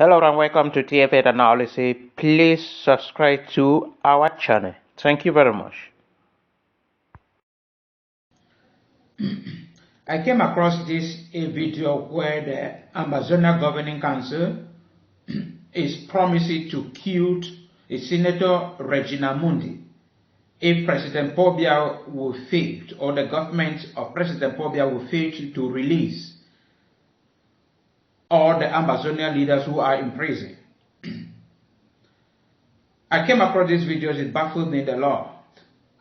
Hello and welcome to TFA Analysis. Please subscribe to our channel. Thank you very much. I came across a video where the Ambazonia Governing Council is promising to kill Senator Regina Mundi if President Paul Biya will fail, or the government of President Paul Biya will fail to release all the Ambazonia leaders who are in prison. I came across these videos, it baffled me a lot,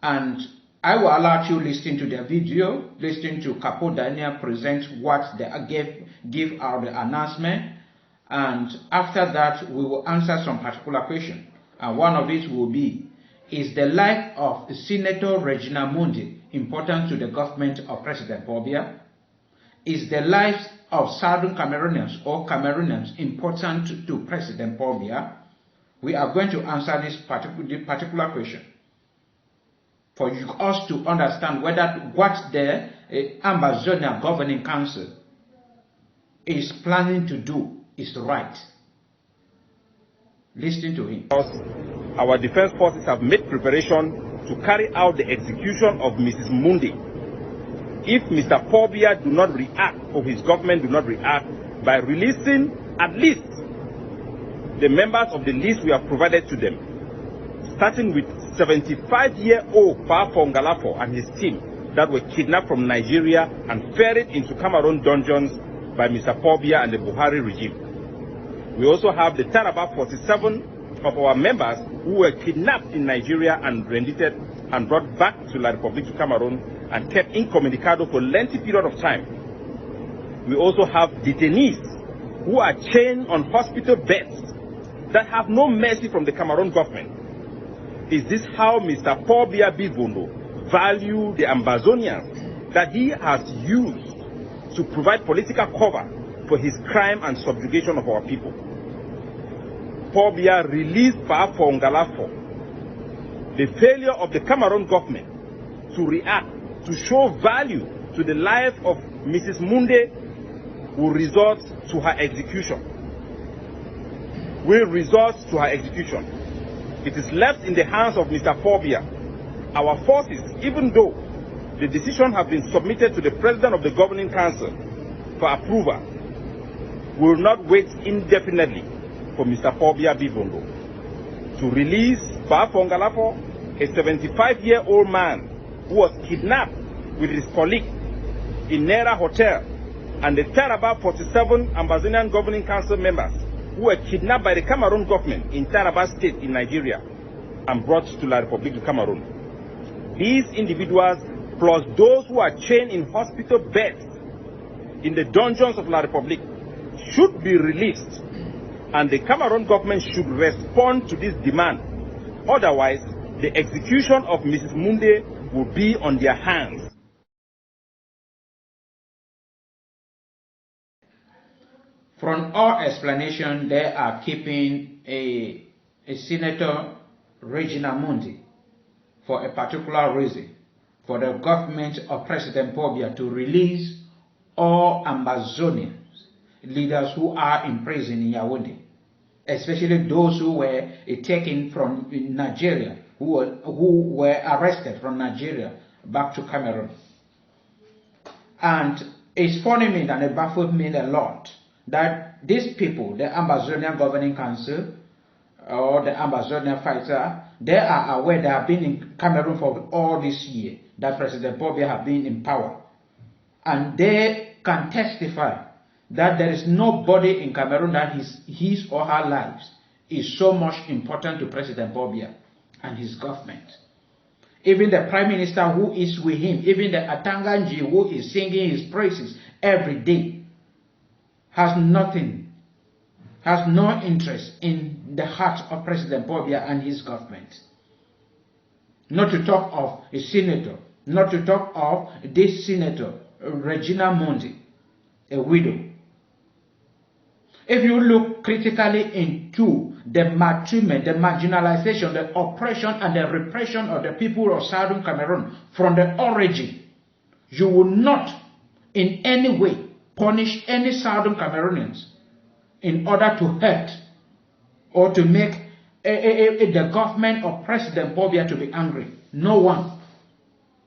and I will allow you listen to the video, listen to Capo Daniel present what they give out the announcement, and after that we will answer some particular question. And one of it will be, is the life of Senator Regina Mundi important to the government of President Paul Biya? Is the lives of Southern Cameroonians or Cameroonians important to President Paul Biya? We are going to answer this particular question for us to understand whether what the Ambazonia Governing Council is planning to do is right. Listen to him. Our defense forces have made preparation to carry out the execution of Mrs. Mundi if Mr. Paul Biya do not react, or his government do not react by releasing at least the members of the list we have provided to them, starting with 75-year-old Paul Biya and his team that were kidnapped from Nigeria and ferried into Cameroon dungeons by Mr. Paul Biya and the Buhari regime. We also have the Taraba 47 of our members who were kidnapped in Nigeria and rendited and brought back to La Republic to Cameroon and kept incommunicado for a lengthy period of time. We also have detainees who are chained on hospital beds that have no mercy from the Cameroon government. Is this how Mr. Paul Biya Bivondo value the Ambazonians that he has used to provide political cover for his crime and subjugation of our people? Paul Biya released Paul Biya. The failure of the Cameroon government to react, to show value to the life of Mrs. Mundi will result to her execution. It is left in the hands of Mr. Paul Biya. Our forces, even though the decision has been submitted to the President of the Governing Council for approval, will not wait indefinitely for Mr. Paul Biya Bivondo to release Paul Biya, a 75-year-old man who was kidnapped with his colleague in Nera Hotel, and the Taraba 47 Ambazonian Governing Council members who were kidnapped by the Cameroon government in Taraba State in Nigeria and brought to La Republic of Cameroon. These individuals, plus those who are chained in hospital beds in the dungeons of La Republic, should be released, and the Cameroon government should respond to this demand. Otherwise, the execution of Mrs. Mundi will be on their hands. From our explanation, they are keeping a Senator Regina Mundi for a particular reason, for the government of President Paul Biya to release all Ambazonians leaders who are in prison in Yaoundé, especially those who were taken from Nigeria, who were arrested from Nigeria back to Cameroon. And it's funny me and it baffled me a lot that these people, the Ambazonian Governing Council or the Ambazonia fighter, they are aware they have been in Cameroon for all this year, that President Paul Biya have been in power. And they can testify that there is nobody in Cameroon that his or her lives is so much important to President Paul Biya and his government. Even the Prime Minister who is with him, even the Atanganji who is singing his praises every day, has no interest in the heart of President Paul Biya and his government. Not to talk of a senator, not to talk of this Senator Regina Mundi, a widow. If you look critically into the maltreatment, the marginalization, the oppression and the repression of the people of Southern Cameroon from the origin, you will not in any way punish any Southern Cameroonians in order to hurt or to make the government of President Paul Biya to be angry. No one.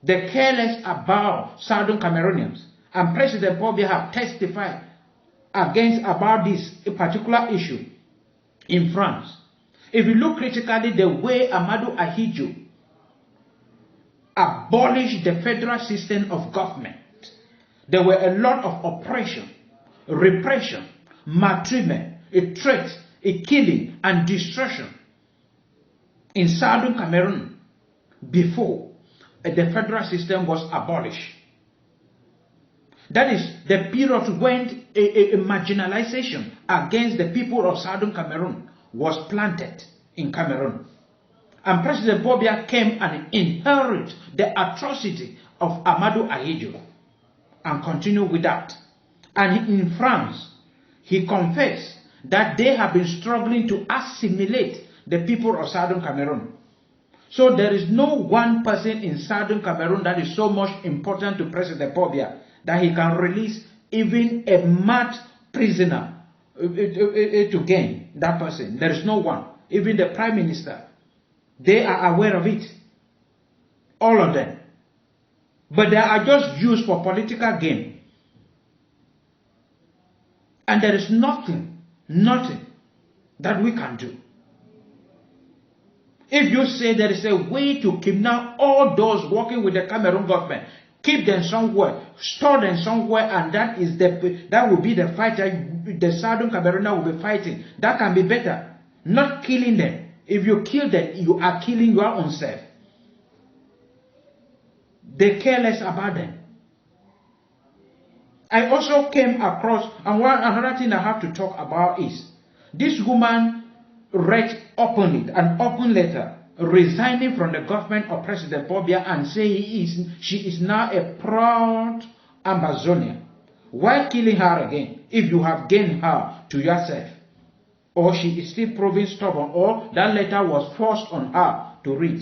They care less about Southern Cameroonians. And President Paul Biya have testified about this particular issue in France. If you look critically, the way Amadou Ahidjo abolished the federal system of government, there were a lot of oppression, repression, maltreatment, a threat, a killing, and destruction in Southern Cameroon before the federal system was abolished. That is the period when a marginalization against the people of Southern Cameroon was planted in Cameroon. And President Paul Biya came and inherited the atrocity of Amadou Ahidjo and continued with that. And in France, he confessed that they have been struggling to assimilate the people of Southern Cameroon. So there is no one person in Southern Cameroon that is so much important to President Paul Biya that he can release even a mad prisoner to gain that person. There is no one. Even the Prime Minister, they are aware of it. All of them. But they are just used for political gain. And there is nothing that we can do. If you say there is a way to kidnap all those working with the Cameroon government, keep them somewhere, store them somewhere, and that will be the fight that the Southern Cameroonians will be fighting. That can be better. Not killing them. If you kill them, you are killing your own self. They care less about them. I also came across, and another thing I have to talk about is, this woman read openly, an open letter, resigning from the government of President Paul Biya and saying she is now a proud Ambazonia. Why killing her again if you have gained her to yourself? Or she is still proving stubborn, or that letter was forced on her to read.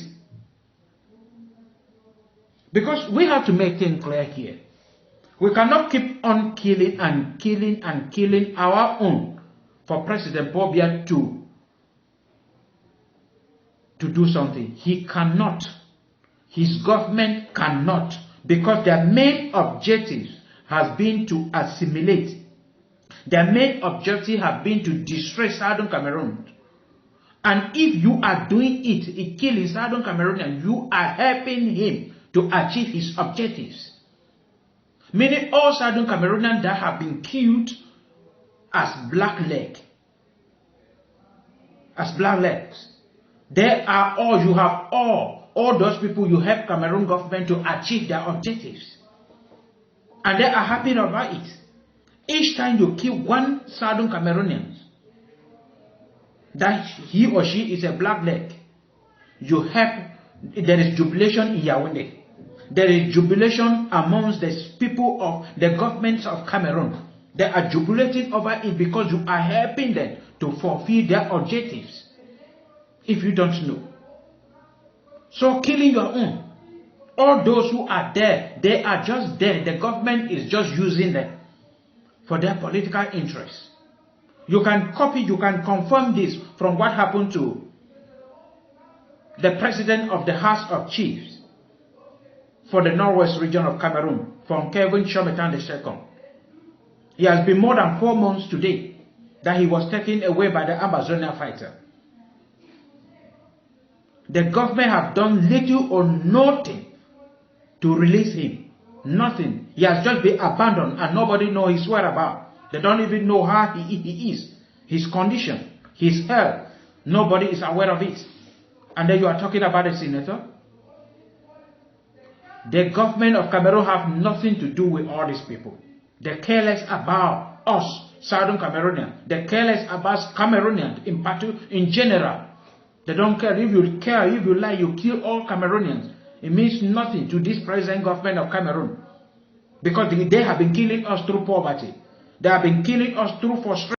Because we have to make things clear here. We cannot keep on killing and killing and killing our own for President Paul Biya to do something. He cannot. His government cannot. Because their main objective has been to assimilate. Their main objective has been to destroy Southern Cameroon. And if you are doing it, killing Southern Cameroon, you are helping him to achieve his objectives. Meaning all Southern Cameroonians that have been killed as blacklegs. They are all, you have all those people, you help Cameroon government to achieve their objectives. And they are happy about it. Each time you kill one Southern Cameroonian, that he or she is a blackleg, you help, there is jubilation in Yaoundé. There is jubilation amongst the people of the governments of Cameroon. They are jubilating over it because you are helping them to fulfill their objectives. If you don't know. So killing your own. All those who are there, they are just there. The government is just using them for their political interests. You can copy, you can confirm this from what happened to the president of the House of Chiefs for the Northwest region of Cameroon, from Kevin Chometan II. He has been more than 4 months today that he was taken away by the Ambazonia fighter. The government have done little or nothing to release him. Nothing. He has just been abandoned and nobody knows his whereabouts. They don't even know how he is. His condition, his health. Nobody is aware of it. And then you are talking about a senator? The government of Cameroon have nothing to do with all these people. They care less about us, Southern Cameroonians. They care less about Cameroonians in general. They don't care. If you lie, you kill all Cameroonians. It means nothing to this present government of Cameroon. Because they have been killing us through poverty. They have been killing us through frustration.